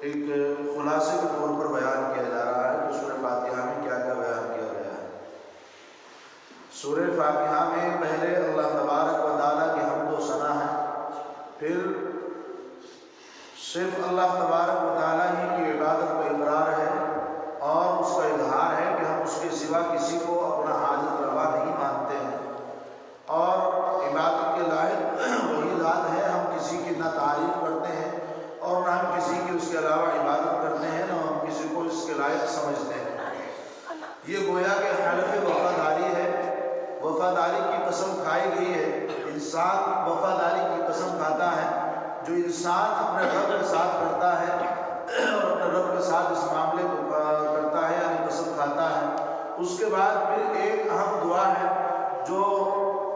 ایک خلاصے کے طور پر بیان کیا جا رہا ہے کہ سورہ فاتحہ میں کیا کیا بیان کیا گیا ہے۔ سورہ فاتحہ میں پہلے اللہ تبارک و تعالیٰ کی حمد و ثنا ہے، پھر صرف اللہ تبارک و تعالیٰ ہی کی عبادت کا اقرار ہے اور اس کا اظہار ہے کہ ہم اس کے سوا کسی کو اپنا حاجت روا نہیں مانتے ہیں، اور عبادت کے لائق وہی ذات ہے، ہم کسی کی نہ تعریف کرتے ہیں اور نہ ہم کسی کی اس کے علاوہ عبادت کرتے ہیں، نہ ہم کسی کو اس کے لائق سمجھتے ہیں۔ یہ گویا کہ حلف وفاداری ہے، وفاداری کی قسم کھائی گئی ہے۔ انسان وفاداری کی قسم کھاتا ہے، جو انسان اپنے رب کے ساتھ کرتا ہے اور اپنے رب کے ساتھ اس معاملے کو کرتا ہے یعنی قسم کھاتا ہے، اس کے بعد پھر ایک اہم دعا ہے جو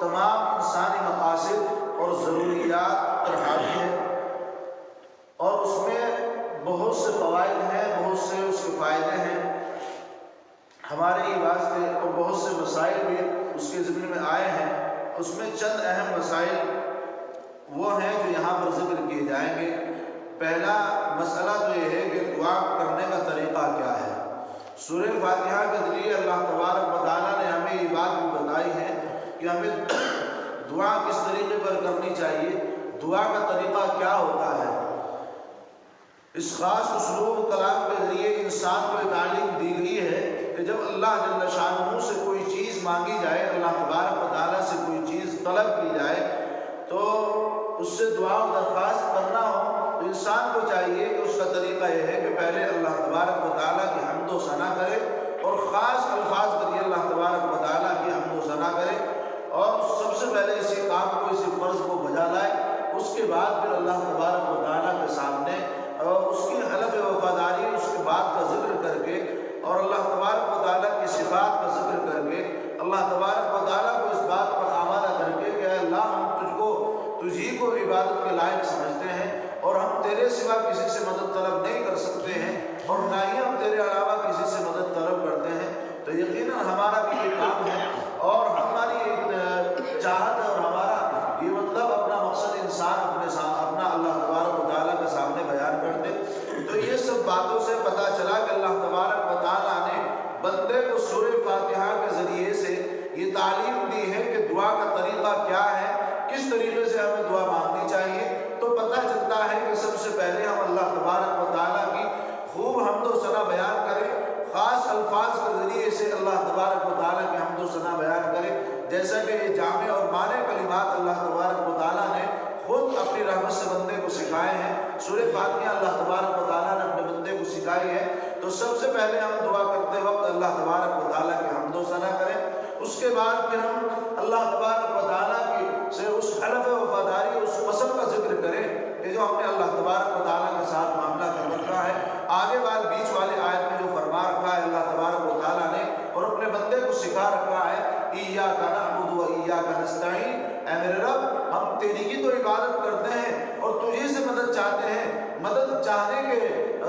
تمام انسانی مقاصد اور ضروریات پر حاوی ہے، اور اس میں بہت سے فوائد ہیں، بہت سے اس کے فائدے ہیں ہمارے ہی واسطے، اور بہت سے مسائل بھی اس کے ذمن میں آئے ہیں۔ اس میں چند اہم مسائل وہ ہیں جو یہاں پر ذکر کیے جائیں گے۔ پہلا مسئلہ تو یہ ہے کہ دعا کرنے کا طریقہ کیا ہے۔ سورہ فاتحہ کے ذریعے اللہ تبارک و تعالیٰ نے ہمیں یہ بات بھی بتائی ہے کہ ہمیں دعا کس طریقے پر کرنی چاہیے، دعا کا طریقہ کیا ہوتا ہے۔ اس خاص اسلوب کلام کے ذریعے انسان کو تعلیم دی گئی ہے کہ جب اللہ جل شانہ سے کوئی چیز مانگی جائے، اللہ تبارک و تعالیٰ سے کوئی چیز طلب کی جائے، تو اس سے دعا و درخواست کرنا ہو تو انسان کو چاہیے کہ اس کا طریقہ یہ ہے کہ پہلے اللہ تبارک و تعالیٰ کی حمد و ثنا کرے اور خاص الفاظ کریے اللہ تبارک و تعالیٰ کی حمد و ثنا کرے، اور سب سے پہلے اسی کام کو، اسی فرض کو بجا لائے۔ اس کے بعد پھر اللہ تبارک و تعالیٰ کے سامنے اس کی حلف وفاداری، اس کی بات کا ذکر کر کے اور اللہ تبارک و تعالیٰ کی صفات کا ذکر کر کے اللہ تبارک و تعالیٰ کو اس بات پر آمادہ کر کے کہ اے اللہ ہم تجھی کو عبادت کے لائق سمجھتے ہیں اور ہم تیرے سوا کسی سے مدد طلب نہیں کر سکتے ہیں اور نہ ہی ہم تیرے علاوہ کسی سے مدد طلب کرتے ہیں، تو یقیناً ہمارا بھی یہ کام ہے اور ہماری ایک چاہت ہے اور ہمارا یہ مطلب اپنا مقصد انسان اپنا اللہ تبارک و تعالیٰ کے سامنے بیان کر دے۔ تو یہ سب باتوں سے پتہ چلا کہ اللہ تبارک و تعالیٰ نے بندے کو سورہ فاتحہ کے ذریعے سے یہ تعلیم دی ہے کہ دعا کا طریقہ کیا ہے، کس طریقے سے ہمیں دعا مانگنی چاہیے۔ تو پتہ چلتا ہے کہ سب سے پہلے ہم اللہ تبارک و تعالیٰ کی خوب حمد و ثنا بیان کریں، خاص الفاظ کے ذریعے سے اللہ تبارک و تعالیٰ کی حمد و ثنا بیان کریں، جیسا کہ یہ جامع اور معنی کلمات اللہ تبارک و تعالیٰ نے خود اپنی رحمت سے بندے کو سکھائے ہیں۔ سورہ فاتحہ اللہ تبارک و تعالیٰ نے اپنے بندے کو سکھائی ہے، تو سب سے پہلے ہم دعا کرتے وقت اللہ تبارک و تعالیٰ کی حمد و ثنا کریں۔ اس کے بعد پھر ہم اللہ تبارک و تعالیٰ کی سے اس حلف وفاداری، اس قسم کا ذکر کریں کہ جو ہم نے اللہ تبارک و تعالیٰ کے ساتھ معاملہ کر رکھا ہے۔ آگے بیچ والے آیت میں جو فرما رکھا ہے اللہ تبارک و تعالیٰ نے اور اپنے بندے کو سکھا رکھا ہے، ایاک نعبد و ایاک نستعین، اے میرے رب ہم تیری ہی تو عبادت کرتے ہیں اور تجھی سے مدد چاہتے ہیں۔ مدد چاہنے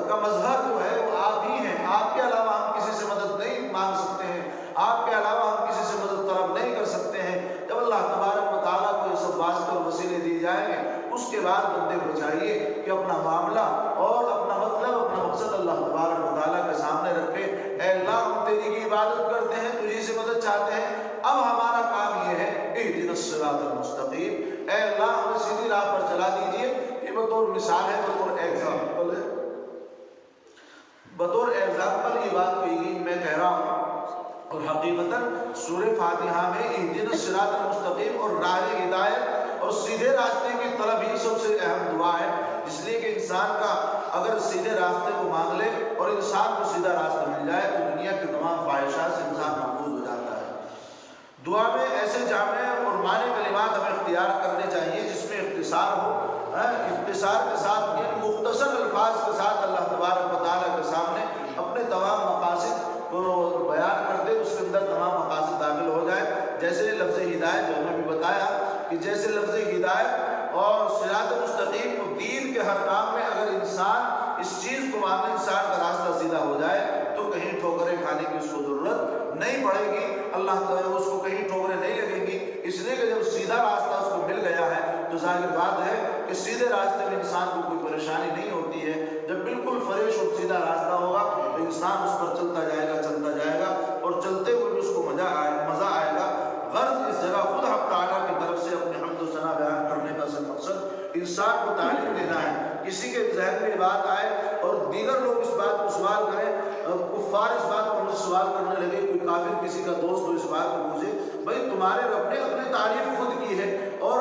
کا مظہر جو ہے وہ آپ ہی ہیں، آپ کے علاوہ ہم کسی سے مدد نہیں مانگ سکتے ہیں، آپ کے علاوہ ہم کسی سے مدد طلب نہیں کر سکتے ہیں۔ جب اللہ تبارک و تعالیٰ کو یہ سب واسطے اور وسیلے دیے جائیں گے، اس کے بعد بندے کو چاہیے کہ اپنا معاملہ اور اپنا مطلب، اپنا مقصد اللہ تبارک و تعالیٰ کے سامنے رکھے۔ اے اللہ ہم تیری کی عبادت کرتے ہیں، تجھی سے مدد چاہتے ہیں، اب ہمارا کام یہ ہے اہدنا الصراط المستقیم، اے اللہ ہمیں سیدھی راہ پر چلا دیجیے۔ یہ بطور مثال ہے، بطور ایگزامپل ہے، بطور ایگزامپل یہ بات کہی گئی، میں کہہ رہا ہوں، اور حقیقتاً سورہ فاتحہ میں اہدنا الصراط المستقیم اور راہ ہدایت اور سیدھے راستے کی طلب ہی سب سے اہم دعا ہے، اس لیے کہ انسان کا اگر سیدھے راستے کو مانگ لے اور انسان کو سیدھا راستہ مل جائے تو دنیا کی تمام خواہشات سے انسان محفوظ ہو جاتا ہے۔ دعا میں ایسے جامع اور معنی کلمات ہمیں اختیار کرنے چاہیے جس میں اختصار ہو، اختصار کے ساتھ یعنی مختصر الفاظ کے ساتھ اللہ تبارک و تعالیٰ کے سامنے اپنے تمام مقاصد کو بیان کر دے، اس کے اندر تمام مقاصد داخل ہو جائے۔ جیسے لفظ ہدایت جو ہمیں بھی بتایا کہ جیسے لفظ ہدایت اور صراط مستقیم کو دین کے ہر کام میں اگر انسان اس چیز کو مانے، انسان کا راستہ سیدھا ہو جائے تو کہیں ٹھوکریں کھانے کی اس کو ضرورت نہیں پڑے گی، اللہ تعالیٰ اس کو کہیں ٹھوکریں نہیں لگیں گی، اس لیے کہ جب سیدھا راستہ اس کو مل گیا ہے تو ظاہر بات ہے کہ سیدھے راستے میں انسان کو کوئی پریشانی نہیں ہوتی ہے۔ جب بالکل इंसान उस पर चलता जाएगा और चलते हुए भी उसको मज़ा आएगा। गर्ज इस जगह खुद हक़ तआला की तरफ से अपने हम्द व सना बयान करने का असल मकसद इंसान को तालीम देना है। किसी के जहन में बात आए और दीगर लोग इस बात को सवाल करें, कुफ़ार इस बात को हमसे सवाल करने लगे, कोई काफिर किसी का दोस्त हो इस बात को पूछे, भाई तुम्हारे रब ने अपनी तारीफ खुद की है और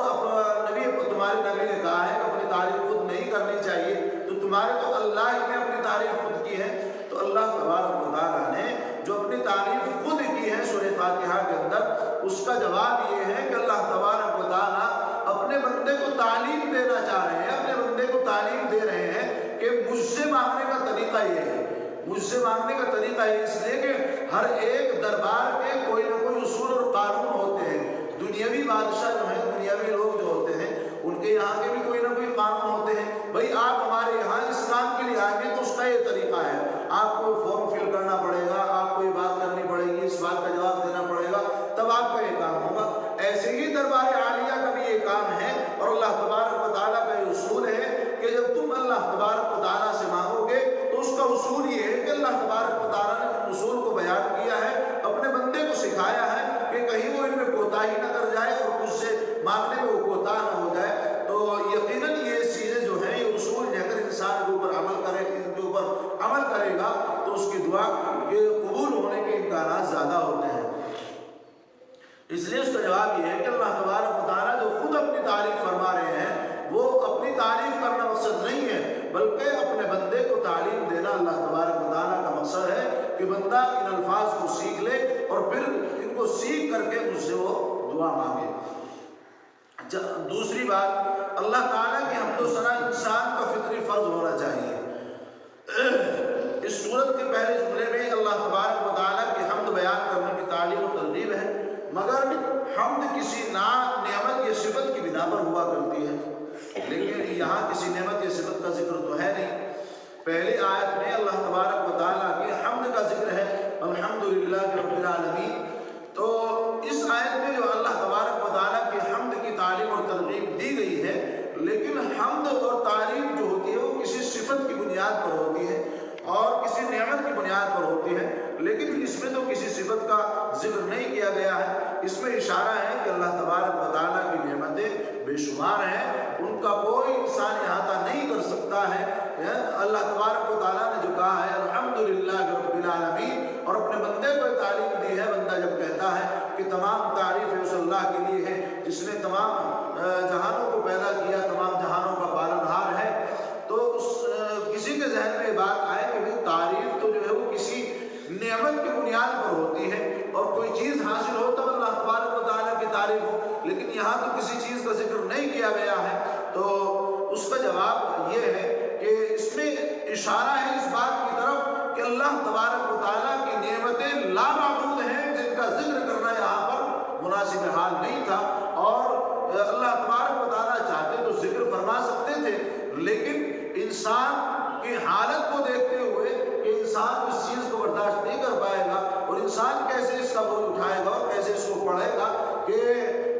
तुम्हारे नबी ने कहा है कि अपनी तारीफ खुद नहीं करनी चाहिए, तो तुम्हारे तो अल्लाह ही ने अपनी तारीफ खुद की है। तो अल्लाह तबारक व तआला ने जो अपनी तारीफ खुद की है सूरह फातिहा के अंदर, उसका जवाब ये है कि अल्लाह तबारक व तआला अपने बंदे को तालीम देना चाह रहे हैं, अपने बंदे को तालीम दे रहे हैं कि मुझसे मांगने का तरीका ये है। मुझसे मांगने का तरीका है इसलिए कि हर एक दरबार के कोई ना कोई उसूल और कानून होते हैं। दुनियावी बादशाह जो हैं, दुनियावी लोग जो होते हैं, उनके यहाँ के भी कोई ना कोई कानून होते हैं। भाई आप हमारे यहाँ इस काम के लिए आएंगे तो उसका ये तरीका है, आपको फॉर्म फिल करना पड़ेगा, आपको ये बात करनी पड़ेगी, इस बात का जवाब देना पड़ेगा, तब आपका ये काम होगा। ऐसे ही दरबार आलिया का भी ये काम है और अल्लाह तबारक व तआला का ये उसूल है कि जब तुम अल्लाह तबारक व तआला से मांगोगे तो उसका उसूल ये है कि अल्लाह तबारक व तआला ने उन उसूल को बयान किया है, अपने बंदे को सिखाया है कि कहीं वो इनमें कोताही न कर जाए और मुझसे मांगने में वो कोताह न हो जाए। तो यकीनन ये चीज़ें जो हैं, ये उसूल अगर इंसान के ऊपर अमल करेगा तो उसकी दुआ के कबूल होने के इम्कानात ज़्यादा होते हैं। इसलिए उसका जवाब ये है कि अल्लाह तबारक व तआला जो खुद अपनी तारीफ फरमा रहे हैं, वो अपनी तारीफ करना मकसद नहीं है, बल्कि अपने बंदे को तालीम देना अल्लाह तबारक व तआला का मकसद है कि बंदा इन अल्फाज को सीख ले और फिर इनको सीख करके मुझसे वो दुआ मांगे। दूसरी बात, अल्लाह ताला की हम्द व सना इंसान का फितरी फर्ज होना चाहिए। इस सूरत के पहले जुमले में अल्लाह तबारक व तआला की हम्द बयान करने की तालीम और तरगीब है, मगर हम्द किसी नेमत या सिफत की बिना पर हुआ करती है, लेकिन यहाँ किसी नेमत या सिफत का जिक्र तो है नहीं। पहली आयत में अल्लाह तबारक व तआला की हम्द का जिक्र है, अल्हम्दुलिल्लाह रब्बिल आलमीन। तो इस आयत में जो अल्लाह तबारक व तआला की हम्द की तालीम और तरगीब दी गई है, लेकिन हम्द और तारीफ जो होती है वो किसी सिफत की बुनियाद पर होती है और किसी नेमत की बुनियाद पर होती है, लेकिन इसमें तो किसी सिफत का जिक्र नहीं किया गया है। इसमें इशारा है कि अल्लाह तबारक व तआला की नेमतें बेशुमार हैं, उनका कोई इंसान अहाता नहीं कर सकता है। अल्लाह तबारक व तआला ने जो कहा है अल्हम्दुलिल्लाह रब्बिल आलमीन, और अपने बंदे को तालीम दी है, बंदा जब कहता है कि तमाम तारीफ़ उस अल्लाह के लिए है जिसने तमाम जहानों को पैदा किया, तमाम जहानों का पालनहार है, तो किसी के जहन में बात आए कि भाई तारीफ तो जो है वो किसी नेमत की बुनियाद पर होती है और कोई चीज़ हासिल हो तब अल्लाह तबारक व तआला की तारीफ हो, लेकिन यहाँ तो किसी चीज़ का जिक्र नहीं किया गया है। तो उसका जवाब ये है कि इसमें इशारा है इस बात की तरफ कि अल्लाह तबारक व तआला की नेमतें लामादूद हैं, जिनका जिक्र करना यहाँ पर मुनासिब हाल नहीं था। और अल्लाह तबारक व तआला चाहते तो जिक्र फरमा सकते थे, लेकिन इंसान की हालत को देखते हुए कि इंसान इस चीज़ को बर्दाश्त नहीं कर पाएगा और इंसान कैसे इसका बोझ उठाएगा और कैसे इसको पढ़ेगा कि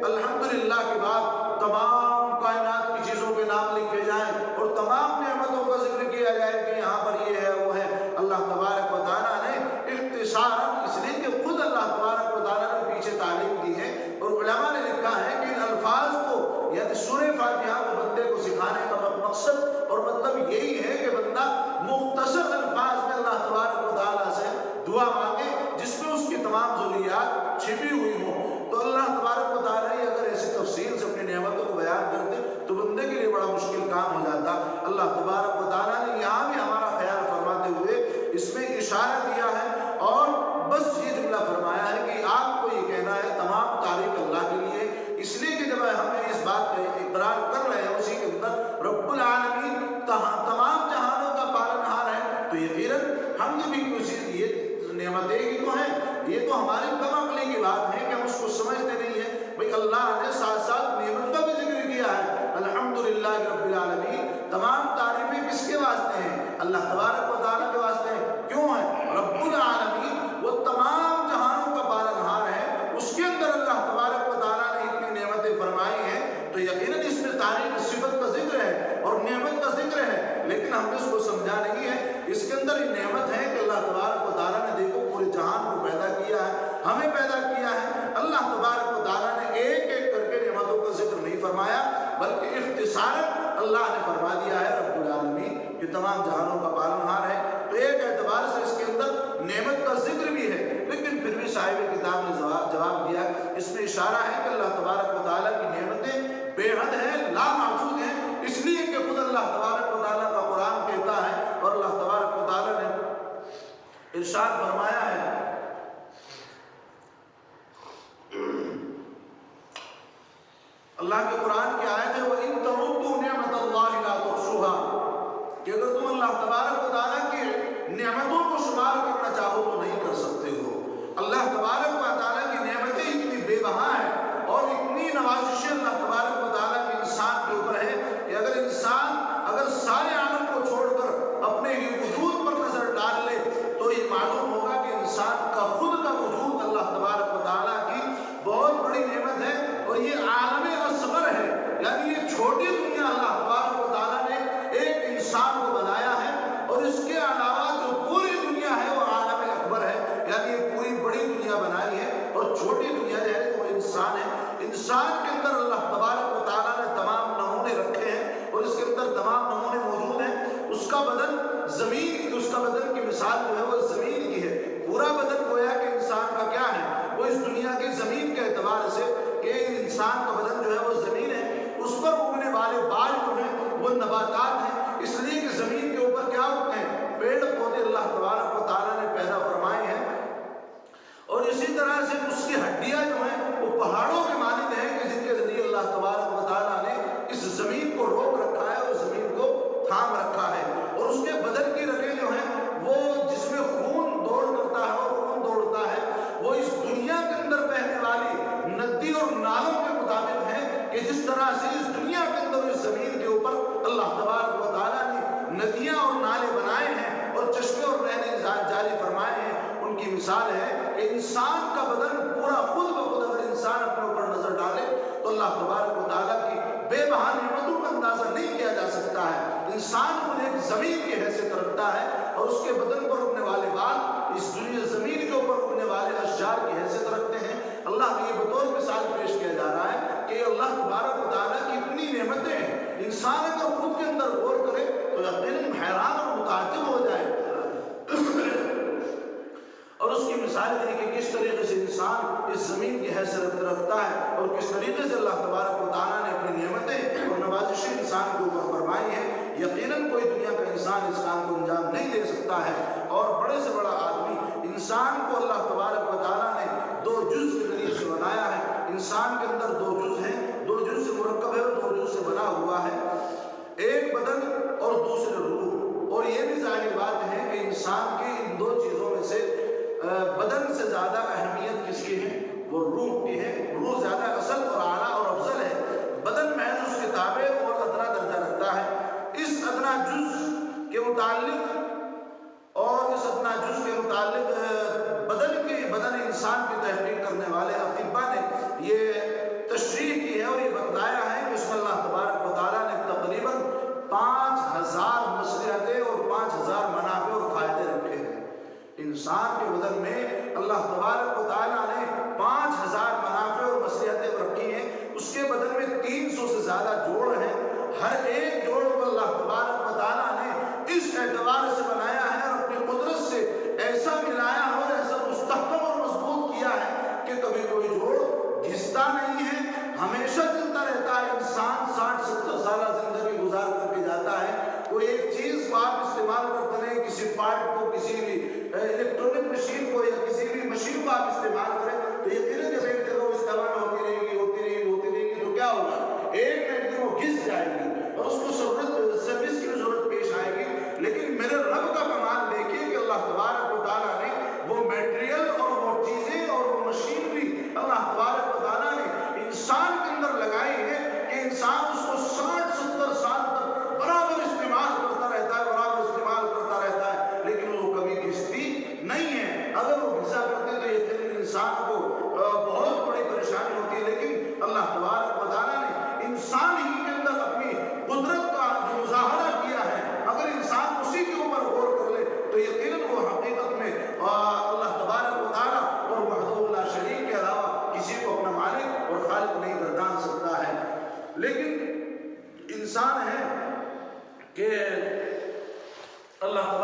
अल्हम्दुलिल्लाह के बाद तमाम कायनात की चीज़ों के नाम लिखे जाएं और तमाम नेमतों का जिक्र किया जाए कि यहाँ पर ये है वो है। अल्लाह तबारक व तआला ने इख्तिसारन, इसलिए कि खुद अल्लाह तबारक व तआला ने पीछे तालीम दी है और उलमा ने लिखा है कि इन अल्फाज को यानी सूरह फातिहा को बंदे को सिखाने का मकसद और मतलब यही है कि बंदा मुख्तसर अल्फाज में अल्लाह तबारक व तआला से दुआ मांगे जिसमें उसकी तमाम ज़रूरियात छिपी हुई हो। तो अल्लाह तबारक व तआला अगर ऐसी तफसील से अपनी नेमतों को बयान करते तो बंदे के लिए बड़ा मुश्किल काम हो जाता। अल्लाह तबारक व तआला ने यहाँ भी हमारा ख्याल फरमाते हुए इसमें इशारा किया है और बस ये जुमला फरमाया है कि आपको ये कहना है तमाम तारीफ अल्लाह के लिए, इसलिए कि जब हमें इस बात का इकरार कर रहे हैं उसी के अंदर रब्बुल आलमीन तमाम जहानों का पालनहार है, तो यकीनन हम भी किसी ये नेमतें ही तो हैं, ये तो हमारी कम अक्ली की बात है कि हम उसको समझते नहीं है। भाई अल्लाह ने साथ साथ नेमत का भी जिक्र किया है, अल्हम्दुलिल्लाह रब्बिल आलमीन। तमाम तारीफें किसके वास्ते हैं? अल्लाह तबारक व तआला के वास्ते हैं। क्यों है? रब्बुल आलमीन वो तमाम जहानों का पालनहार है, उसके अंदर अल्लाह तबारक व तआला ने इतनी नेमतें फरमाई हैं, तो यकीनन इसमें तारीफ सिफत का जिक्र है और नेमत का जिक्र है, लेकिन हमने उसको समझा नहीं है। इसके अंदर ये नेमत है कि अल्लाह तबारक व तआला ने देखो पूरे जहान को पैदा किया है, हमें पैदा किया है। अल्लाह तबारक व तआला ने एक एक करके नेमतों का जिक्र नहीं फरमाया, बल्कि इख्तिसारन अल्लाह ने फरमा दिया है रब्बुल आलमीन कि तमाम जहानों का पालनहार है। तो एक एतबार से इसके अंदर नेमत का जिक्र भी है, लेकिन फिर भी साहिब किताब ने जवाब दिया, इसमें इशारा है कि अल्लाह तबारक व तआला की नेमतें बेहद हैं, लामहदूद हैं, इसलिए कि खुद अल्लाह तबारक व तआला का कुरान कहता है और अल्लाह तबारक व तआला ने इरशाद फरमाया है अल्लाह के कुरान की आयत है वो इन तउद्दू निअमतल्लाहि ला तुहसूहा, कि अगर तुम अल्लाह तबारक व तआला की नेमतों को शुमार करना चाहो तो नहीं कर सकते हो। अल्लाह तबारक व तआला की नेमतें इतनी बेबहा है और इतनी नवाजिशें अल्लाह तबारक व तआला के इंसान के ऊपर है कि अगर इंसान अगर सारे आलम को छोड़कर अपने ही वजूद पर नजर डाल ले तो ये मालूम होगा कि इंसान का खुद का वजूद अल्लाह तबारक व तआला की बहुत बड़ी नेमत है और ये आलम असगर है, यानी ये छोटी दुनिया अल्लाह तबारक व तआला ने एक इंसान को बनाया है और इसके अलावा जो पूरी दुनिया है वो आलम अकबर है, यानी ये पूरी बड़ी दुनिया बनाई है और छोटी दुनिया जो है वो इंसान है। इंसान के अंदर अल्लाह तबारक व तआला ने तमाम नमूने रखे हैं और इसके अंदर तमाम नमूने मौजूद हैं। उसका बदन जमीन, उसका बदन की मिसाल जो है वो जमीन की है, पूरा बदन गोया कि इंसान का क्या है वो इस दुनिया की जमीन के एतबार से कि इंसान का बदन जो है वो जमीन है, उस पर उगने वाले बाल जो हैं वो नबातात हैं, इसलिए कि जमीन के ऊपर क्या उगते हैं, पेड़ पौधे अल्लाह तबारक व तआला ने पैदा फरमाए हैं। और इसी तरह से उसकी हड्डियां जो हैं वो पहाड़ों के मानिंद हैं कि जिनके जरिए अल्लाह तबारक व तआला ने इस जमीन को रोक रखा है और जमीन को थाम रखा है। और उसके बदन की रगें जो हैं वो जिसमें खून दौड़ करता है और खून दौड़ता है वो इस दुनिया के अंदर बहने वाली नदी और नालों के मुताबिक है कि जिस तरह से इस दुनिया के अंदर इस जमीन के ऊपर अल्लाह तबारक व तआला ने नदियां और नाले बनाए हैं और चश्मे और नहरें जारी फरमाए हैं। उनकी मिसाल है कि इंसान का बदन पूरा खुद ब खुद अगर इंसान अपने ऊपर नजर डाले तो अल्लाह तबारक व तआला की बेबहा नेमतों का अंदाजा नहीं किया जा सकता है। इंसान खुद एक जमीन की हैसियत रखता है और उसके बदन पर उगने वाले बाल इस दुनिया जमीन के ऊपर उगने वाले अशजार की हैसियत रखते हैं। अल्लाह ने ये बतौर मिसाल पेश किया जा रहा है कि अल्लाह तबारक व तआला की इतनी नेमतें हैं, इंसान अगर खुद के अंदर गौर करे तो यकीनन हैरान और मुताज्जिब हो जाए। और उसकी मिसाल दी कि किस तरीके से इंसान इस जमीन की हैसियत रखता है और किस तरीके से अल्लाह तबारक व तआला ने अपनी नेमतें और नवाजिशें इंसान के ऊपर फरमाई हैं। यकीनन कोई दुनिया का इंसान इस काम को अंजाम नहीं दे सकता है। और बड़े से बड़ा आदमी इंसान को अल्लाह तबारक व तआला ने दो जुज़ के जरिए से बनाया है। इंसान के अंदर दो जुज़ हैं, दो जुज़ से मुरक्कब है और दो जुज़ से बना हुआ है, एक बदन और दूसरे रूह। और ये भी जाहिर बात है कि इंसान की इन दो चीज़ों में से बदन से ज़्यादा अहमियत किसकी है, वो रूह की है। रूह ज़्यादा असल और आला और अफजल है, बदन महज उसके ताबे और अदना दर्जा रखता है। इस अदना जुज़ के मुताल्लिक और इस अदना जुज़ के मुताल्लिक बदन इंसान की तहकीक करने वाले अतिब्बा ने ये तशरीह की है और ये बतलाया है कि उसमें अल्लाह तबारक व तआला ने तकरीबन 5000 मसलिहतें और 5000 मनाफ़े और फ़ायदे रखे हैं। इंसान के बदन में अल्लाह तबारक व तआला ने 5000 मनाफ़े और मसलिहतें रखी हैं। उसके बदन में 300 से ज़्यादा जोड़ हैं। हर एक जोड़ को अल्लाह तबारक व तआला ने इस एतबार से बनाया है और अपनी कुदरत से ऐसा मिलाया और ऐसा मुस्तहकम और मजबूत किया है कि कभी कोई जोड़ घिसता नहीं है, हमेशा चलता रहता है। इंसान 60-70 साल जिंदगी गुजार करके जाता है। कोई एक चीज़ को आप इस्तेमाल करते रहे, किसी पार्ट को, किसी भी इलेक्ट्रॉनिक मशीन को या किसी भी मशीन को आप इस्तेमाल करें तो ये धीरे धीरे एक जगह इस्तेमाल होती रहेगी तो क्या होगा, एक ना एक दिन वो घिस जाएगी और उसको सर्विस की जरूरत पेश आएगी। लेकिन मेरे रब का कमाल देखिए कि अल्लाह तबारक व तआला ने वो मटेरियल और वो चीज़ें और वो मशीनरी अल्लाह तबारक व तआला ने इंसान के अंदर लगाई है कि इंसान उसको 60-70 साल तक बराबर इस्तेमाल करता रहता है, लेकिन वो कभी घिसती नहीं है। अगर वो घिसा करते तो ये इंसान को बहुत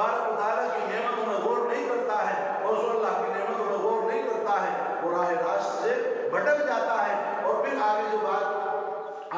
तबारक व तआला की नेमतों में गौर नहीं करता है और जो अल्लाह की नेमतों में गौर नहीं करता है वो राह रास्त से भटक जाता है और फिर आगे जो बात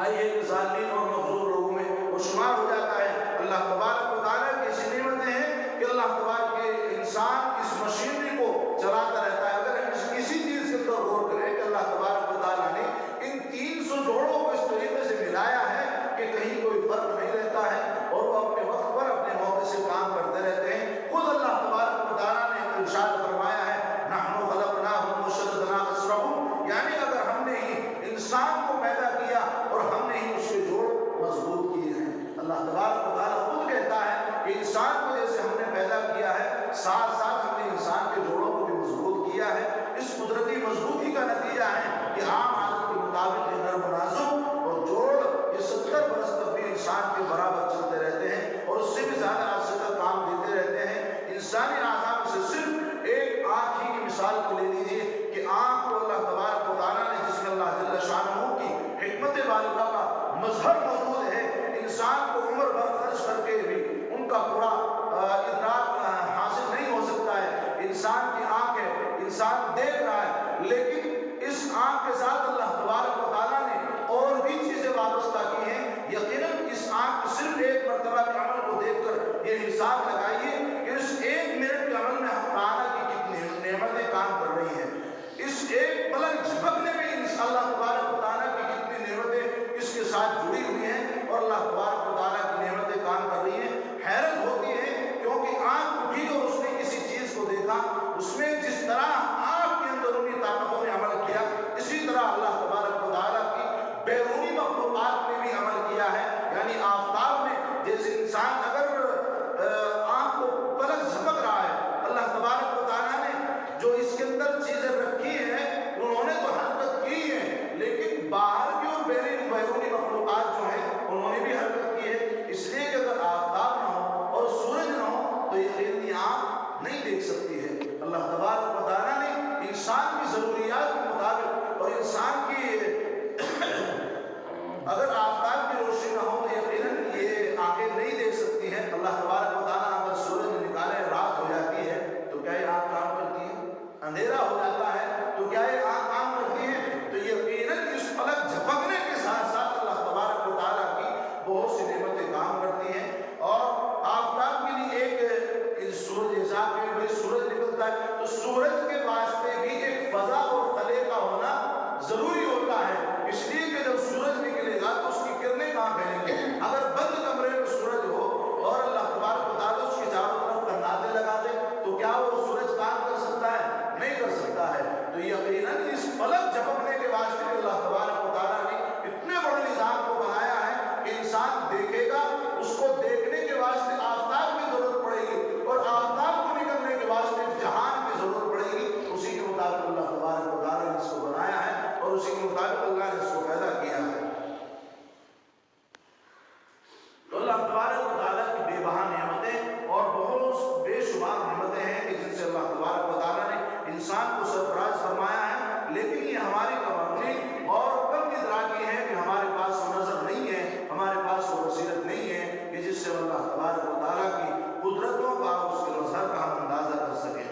आई है कि ज़ालिमीन और मग़रूर लोगों में वो शुमार हो जाता है। अल्लाह तबारक व तआला की ऐसी नेमतें हैं कि अल्लाह तबारक के इंसान इस मशीनरी को चलाता रहता है। अगर हम किसी चीज़ के अंदर गौर करें कि अल्लाह तबारक व तआला ने इन 300 जोड़ों को इस तरीके से मिलाया है कि कहीं कोई फर्क नहीं रहता है और वो अपने वक्त पर अपने मौके से काम करते रहते हैं। खुद अल्लाह तबारक व तआला ने इरशाद फरमाया है, नहनु खलक़नाहुम व शद्दना अस्रहुम, यानी अगर हमने ही इंसान को पैदा किया और हमने ही उसके जोड़ मजबूत किए हैं। अल्लाह तबारक व तआला खुद कहता है कि इंसान को जैसे हमने पैदा किया है, साथ साथ हमने इंसान के जोड़ों को भी मजबूत किया है। इस कुदरती मजबूती का नतीजा है कि आम आदत के मुताबिक ये नर्म नाजुक और जोड़ ये 70 बरस तक भी इंसान के बराबर चलते रहते हैं और उससे भी ज़्यादा अरसे तक काम देते रहते हैं। इंसानी आज़ा में से सिर्फ एक आँख ही की मिसाल को ले लीजिए कि आँख को अल्लाह तबारक व तआला ने, जिसमें अल्लाह जल्ल शानहू की हिकमत बालिगा का मजहर मौजूद है, इंसान को उम्र भर खर्च करके भी उनका पूरा इदराक हासिल नहीं हो सकता है। इंसान की आँख है, इंसान देख रहा है, लेकिन इस आँख के साथ अल्लाह तबारक व तआला ने और भी चीज़ें वाबस्ता की हैं। यकीनन इस आँख के सिर्फ एक मरतबा के अमल को देखकर ये हिसाब लगाइए कि इस एक मिनट के अमल में ताला की कितनी नेमतें काम कर रही हैं। इस एक पलक झपकने में अल्लाह तबारक व तआला की कितनी नेमतें इसके साथ जुड़ी हुई हैं और अल्लाह तबारक व तआला की नेमतें काम कर रही हैं। हैरत होती है क्योंकि आँख उठी और उसने किसी चीज़ को देखा, उसमें जिस तरह आँख के अंदरूनी ताकतों ने अमल किया, इसी तरह अल्लाह तबारक व तआला की बैरूनी मखलूक़ात ने भी अमल किया है। यानी आफताब में जैसे इंसान अगर आँख को पलक झपक रहा है, अल्लाह तबारक व तआला ने जो इसके अंदर चीज़ें रखी हैं उन्होंने तो हरकत की है, लेकिन बाहर की और बैरूनी मखलूक़ात जो हैं उन्होंने भी हरकत की है। इसलिए कि अगर आफताब ना हो और सूरज ना हो तो यकीनी आँख नहीं देख सकती है। अल्लाह तबारक व तआला ने इंसान की ज़रूरियात के मुताबिक और इंसान की अगर आफताब की रोशनी ना हो तो यकीनन ये आंखें नहीं देख सकती हैं। अल्लाह तबारक व तआला अगर सूरज निकाले रात हो जाती है तो क्या ये आँख काम करती है? अंधेरा हो जाता है तो क्या ये आँख काम करती है? तो यकीनन इस पलक झपकने के साथ साथ अल्लाह तबारक व तआला की बहुत सी नेमतें काम करती हैं। और आफताब के लिए एक सूरज जैसा कि भाई सूरज निकलता है तो सूरज के वास्ते भी एक फजा और खले का होना जरूरी होता है। इसलिए कि जब सूरज निकलेगा तो उसकी किरणें कहाँ फैलेंगी? अगर बंद कमरे में सूरज हो और अल्लाह तबारक व तआला उसके चारों तरफ कन्नाते लगा दे तो क्या वो सूरज काम कर सकता है? नहीं कर सकता है। तो यकीनन इस पलक झपकने के वास्ते अल्लाह तबारक व तआला ने इतने बड़े निज़ाम को बनाया है कि इंसान देखेगा, उसको देखने के वास्ते आफताब की जरूरत पड़ेगी और आफताब को निकलने के वास्ते जहान की जरूरत पड़ेगी। उसी के मुताबिक अल्लाह तबारक व तआला ने इसको बनाया है और उसी के मुताबिक अल्लाह ने इसको पैदा किया है। तो अल्लाह तबारक व तआला की बेबहा नेमतें और बहुत बेशुमार नेमतें हैं कि जिनसे अल्लाह तबारक व तआला ने इंसान को सरफराज फरमाया है। लेकिन ये हमारी कमजोरी और कम इदराकी है कि हमारे पास वो नजर नहीं है, हमारे पास वो बसीरत नहीं है कि जिससे अल्लाह तबारक व तआला की कुदरतों का, उसके मज़हर का हम अंदाजा कर सकें।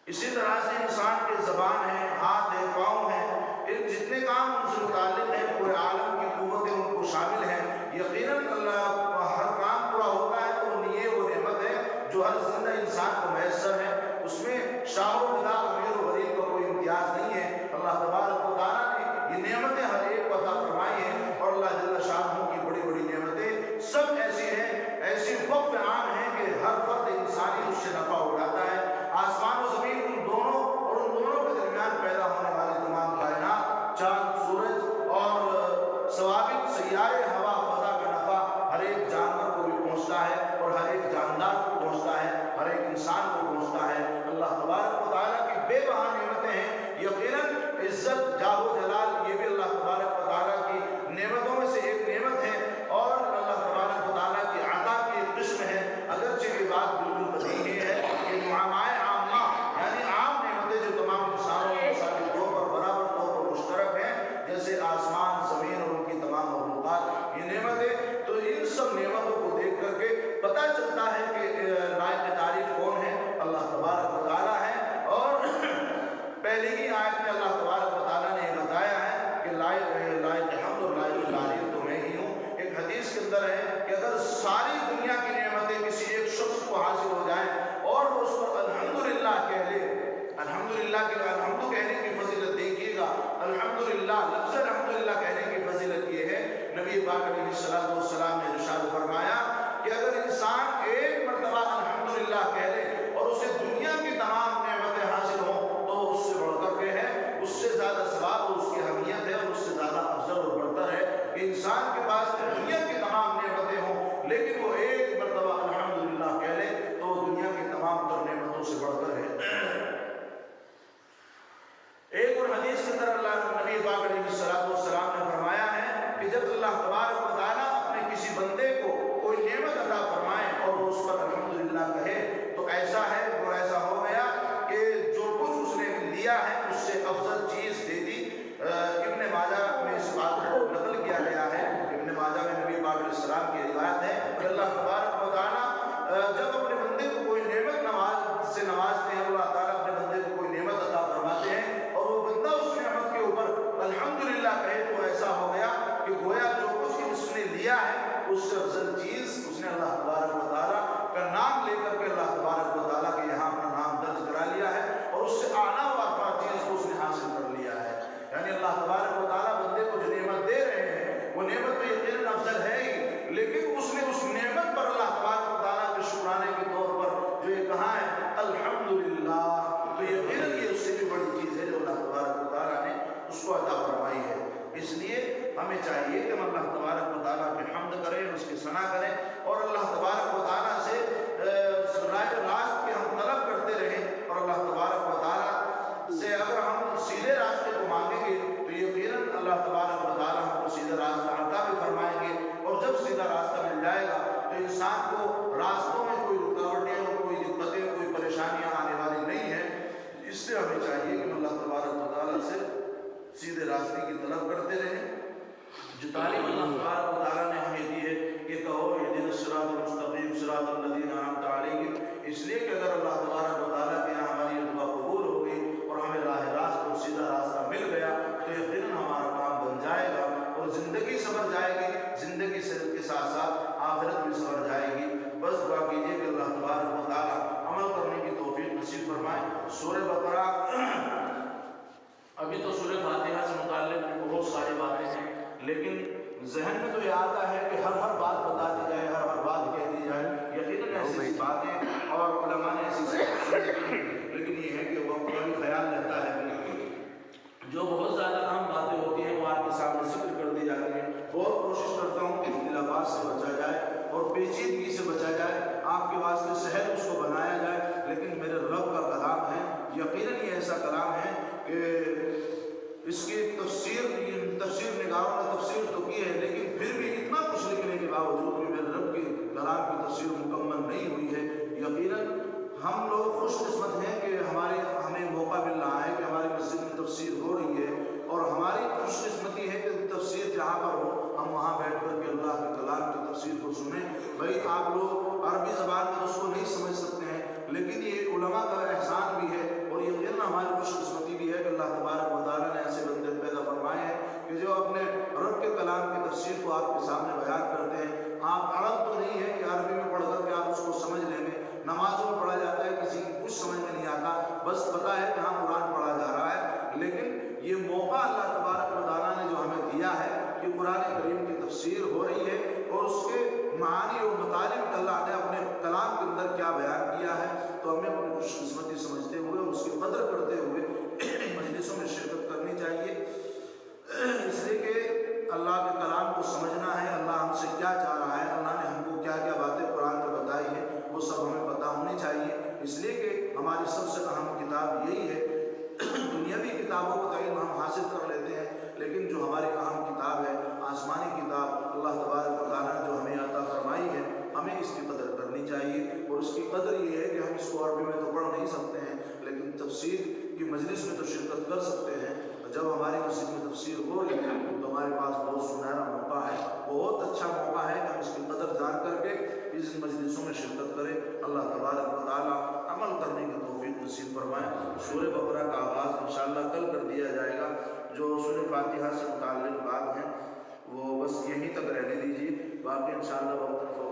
इसी तरह से इंसान के ज़बान है, हाथ है, पाँव है, इन जितने काम उनसे मुताल्लिक़ हैं, पूरे आलम की क़ुव्वतें उनको शामिल हैं। यकीनन अल्लाह हर काम पूरा होता है तो ये वो नेमत है जो हर जिंदा इंसान को मैसर है। उसमें शाह बिदा अमीर और गरीब का कोई इम्तियाज़ नहीं है। अल्लाह तबारक व तआला ने ये नेमतें हर एक को अता फरमाई हैं और अल्लाह जल्ल शानहू की बड़ी बड़ी नेमतें सब ऐसी हैं, ऐसी वक्त आम हैं कि हर फर्द इंसानी उससे नफ़ा उठाता है। आसमान और ज़मीन उन दोनों और उन दोनों के दरमियान पैदा होने वाली तमाम कायनात, चाँद, सूरज और सवाबिक सैयारे, हवा, फजा का नफ़ा हर एक जानवर को भी पहुँचता है और हर एक जानदार को पहुँचता है, हर एक इंसान को पहुँचता है। अल्लाह तबारक व तआला की बेबहा नेमतें हैं। यकीनन इज़्ज़त, जाहो, जलाल ये भी अल्लाह तबारक व तआला की नेमतों में से एक नेमत है और अल्लाह तबारक व तआला की अता की एक किस्म है। अगरचे ये बात बिल्कुल बदीही है कि मुआमाए आम्मा यानी आम नेमतें जो तमाम इंसानों के साथ तौर पर बराबर तौर पर मुश्तरक हैं, जैसे کے لائق حمد اور لائق تعریف تو میں ہی ہوں۔ ایک حدیث کے اندر ہے کہ اگر ساری دنیا کی نعمتیں کسی ایک شخص کو حاصل ہو جائیں اور وہ اس پر الحمدللہ کہہ لے، الحمدللہ کے الحمد کہنے کی فضیلت دیکھیے گا، الحمدللہ لفظ الحمدللہ کہنے کی فضیلت یہ ہے، نبی پاک علیہ السلام نے ارشاد فرمایا کہ اگر انسان ایک مرتبہ الحمدللہ کہہ لے اور اسے دنیا کی تمام نعمتیں حاصل ہوں تو اس سے بڑھ کر کے ہے، اس سے زیادہ ثواب اور اس کی اہمیت ہے اور اس سے زیادہ افضل اور برتر ہے کہ انسان کے پاس دنیا کی تمام نعمتیں ہوں لیکن وہ ایک مرتبہ الحمدللہ کہہ لے تو دنیا کی تمام تر نعمتوں سے بڑھ کر ہے۔ ایک اور حدیث کے اندر اللہ نبی پاک علیہ السلام نے فرمایا ہے کہ جب اللہ تبارک و تعالیٰ اپنے کسی بندے کو کوئی نعمت عطا فرمائے اور وہ اس پر الحمدللہ کہے تو ایسا ہے، وہ ایسا ہو گیا کہ جو کچھ اس نے لیا ہے اس سے افضل چیز دے دی۔ ابن ماجہ میں اس بات کو نقل کیا گیا ہے، ابن ماجہ میں نبی پاک علیہ السلام کی روایت ہے کہ اللہ تبارک و تعالیٰ جب اپنے بندے کو کوئی نعمت سے نوازتے ہیں، اللہ تعالیٰ اپنے بندے کو کوئی نعمت عطا فرماتے ہیں اور وہ بندہ اس نعمت کے اوپر الحمدللہ کہے تو ایسا ہو گیا کہ گویا جو کچھ اس نے لیا ہے اس سے افضل چیز اس نے اللہ تبارک و تعالیٰ کا نام لے کر کے اللہ تبارک و تعالیٰ کے یہاں اپنا نام درج کرا لیا ہے اور اس سے اعلیٰ و ارفع چیز کو اس نے حاصل کر لیا ہے۔ یعنی اللہ تبارک و تعالیٰ بندے کو جو نعمت دے رہے ہیں وہ نعمت تو یقیناً افضل ہے ہی، لیکن اس نے اس نعمت پر اللہ تبارک و تعالیٰ کے شکرانے کے طور پر جو یہ کہا ہے الحمدللہ، تو یقیناً یہ اس سے بھی بڑی چیز ہے جو اللہ تبارک و تعالیٰ نے اس کو عطا فرمائی ہے۔ اس لیے ہمیں چاہیے کہ ہم اللہ تبارک و تعالیٰ کی حمد کریں، اس کی ثنا کریں اور اللہ تبارک و تعالیٰ سے راست کے ہم طلب کرتے رہیں، اور اللہ تبارک و تعالیٰ سے اگر ہم سیدھے راستے کو مانگیں گے تو یقیناً اللہ تبارک و تعالیٰ ہم کو سیدھا راستہ عطا بھی فرمائیں گے، اور جب سیدھا راستہ مل جائے گا تو انسان کو راستوں میں کوئی رکاوٹیں اور کوئی دقتیں کوئی پریشانیاں آنے والی نہیں ہیں۔ اس سے ہمیں چاہیے کہ اللہ تبارک و تعالیٰ سے سیدھے راستے کی طلب کرتے رہیں۔ جو تعلیم اللہ تبارک و تعالیٰ نے ہمیں دی ہے کہ کہو اہدنا الصراط المستقیم صراط الذین انعمت علیہم، اس لیے کہ اگر اللہ تبارک و تعالیٰ کے یہاں ہماری دعا قبول ہو گئی اور ہمیں راہ راست اور سیدھا راستہ مل گیا تو یقیناً ہمارا کام بن جائے گا اور زندگی سنور جائے گی، زندگی کے ساتھ ساتھ آخرت بھی سنور جائے گی۔ بس دعا کیجیے کہ اللہ تبارک و تعالیٰ عمل کرنے کی توفیق نصیب فرمائے۔ سورہ بقرہ، ابھی تو سورہ فاتحہ سے متعلق بہت ساری باتیں ہیں لیکن ذہن میں تو یہ آتا ہے کہ ہر بات بتا دی جائے، ہر بات کہہ دی جائے، یقیناً ایسی باتیں اور علماء نے ایسی لیکن یہ ہے کہ وقت کا بھی خیال رہتا ہے جو بہت زیادہ اہم باتیں ہوتی ہیں وہ آپ کے سامنے ذکر کر دی جاتی ہیں۔ بہت کوشش کرتا ہوں کہ اختلافات سے بچا جائے اور پیچیدگی سے بچا جائے، آپ کے واسطے سہل اس کو بنایا جائے، لیکن میرے رب کا کلام ہے، یقیناً یہ ایسا کلام ہے کہ اس کی تفسیر نگاروں نے تفسیر تو کی ہے لیکن پھر بھی اتنا کچھ لکھنے کے باوجود بھی میرے رب کے کلام کی تفسیر مکمل نہیں ہوئی ہے۔ یقیناً ہم لوگ خوش قسمت ہیں کہ ہمیں موقع مل رہا ہے کہ ہماری مسجد میں تفسیر ہو رہی ہے، اور ہماری خوش قسمتی ہے کہ تفسیر جہاں پر ہو ہم وہاں بیٹھ کر کے اللہ کے کلام کی تفسیر کو سنیں۔ بھائی آپ لوگ عربی زبان میں اس کو نہیں سمجھ سکتے ہیں لیکن یہ علماء کا احسان بھی ہے اور یقیناً ہماری خوش قسمتی بھی ہے کہ اللہ تبارک و تعالیٰ نے ایسے بندے پیدا فرمائے ہیں کہ جو اپنے رب کے کلام کی تفسیر کو آپ کے سامنے بیان کرتے ہیں۔ آپ عرب تو نہیں ہے کہ عربی میں پڑھ کر کے آپ اس کو سمجھ لیں گے، نمازوں میں پڑھا جاتا ہے کسی کی کچھ سمجھ میں نہیں آتا، بس پتہ ہے کہ ہاں قرآن پڑھا جا رہا ہے، لیکن یہ موقع اللہ تبارک و تعالیٰ نے جو ہمیں دیا ہے کہ قرآن کریم کی تفسیر ہو رہی ہے اور اس کے معانی اور مطالب اللہ نے اپنے کلام کے اندر کیا بیان کیا ہے، تو ہمیں اپنی خوش قسمتی سمجھتے ہوئے اور اس کی قدر کرتے ہوئے مجلسوں میں شرکت کرنی چاہیے، اس لیے کہ اللہ کے کلام کو سمجھنا ہے، اللہ ہم سے کیا چاہ رہا ہے، اللہ نے ہم کو کیا کیا باتیں قرآن میں بتائی ہیں وہ سب ہمیں پتہ ہونی چاہیے، اس لیے کہ ہماری سب سے اہم کتاب یہی ہے۔ دنیاوی کتابوں کا علم ہم حاصل کر لیتے ہیں لیکن جو ہماری اہم کتاب ہے، آسمانی کتاب اللہ تبارک و تعالیٰ نے جو ہمیں عطا فرمائی ہے، ہمیں اس کی قدر کرنی چاہیے، اور اس کی قدر یہ ہے کہ ہم اس کو عربی میں تو پڑھ نہیں سکتے ہیں لیکن تفسیر کی مجلس میں تو شرکت کر سکتے ہیں۔ جب ہماری مسجد میں تفسیر ہو رہی ہے تو ہمارے پاس بہت سنہرا موقع ہے، بہت اچھا موقع ہے کہ ہم اس کی قدر جان کر کے اس مجلسوں میں شرکت کریں۔ اللہ تبارک و تعالیٰ عمل کرنے کی توفیق نصیب فرمائے۔ سورہ بقرہ کا آغاز انشاءاللہ کل کر دیا جائے گا۔ جو سورہ فاتحہ سے متعلق بات ہیں وہ بس یہیں تک رہنے دیجیے، باقی انشاءاللہ وقت